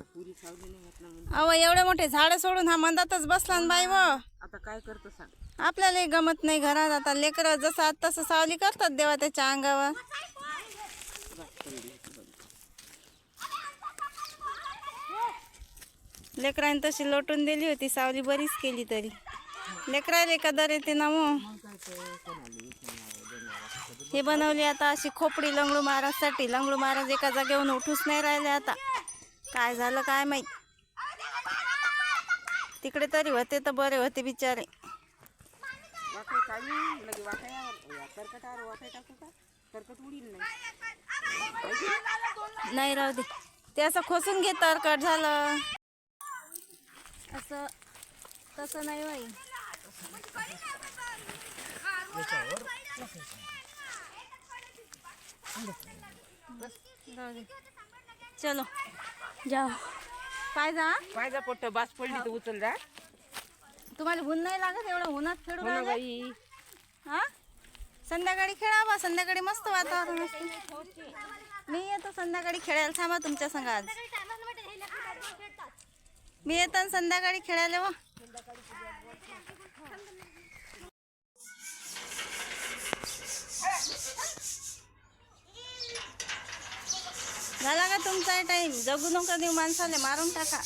अहो एवढे मोठे झाड सोडून हा मंदातच बसला ना बाई. व आता काय करतो सांग. आपल्याला गमत नाही घरात. आता लेकरं जसं आता तसं सावली करतात देवा त्याच्या अंगावर. लेकरांनी तशी लोटून दिली होती सावली बरीच केली तरी लेकराले कदर येते ना. मग हे बनवली आता अशी खोपडी लंगडू महाराजसाठी. लंगडू महाराज एका जागेवरून उठूच नाही राहिले. आता काय झालं काय माहित. तिकडे तरी होते तर बरे होते बिचारे. नाही राहू दे ते असं खोसून घे तर कट झालं. असं तसं नाही बाई. चलो जाओ. पायजा पोट बास पडली तर उचल जा. तुम्हाला ऊन नाही लागत एवढं उन्हात खेळू हो ना राहिले? बाई. हा संध्याकाळी खेळा बा. संध्याकाळी मस्त वातावरण असते. मी येतो संध्याकाळी खेळायला. थांबा तुमच्या संग आज मी येतो ना संध्याकाळी खेळायला. व झाला का तुमचा टाइम? जगू नका देऊ माणसाला, मारून टाका.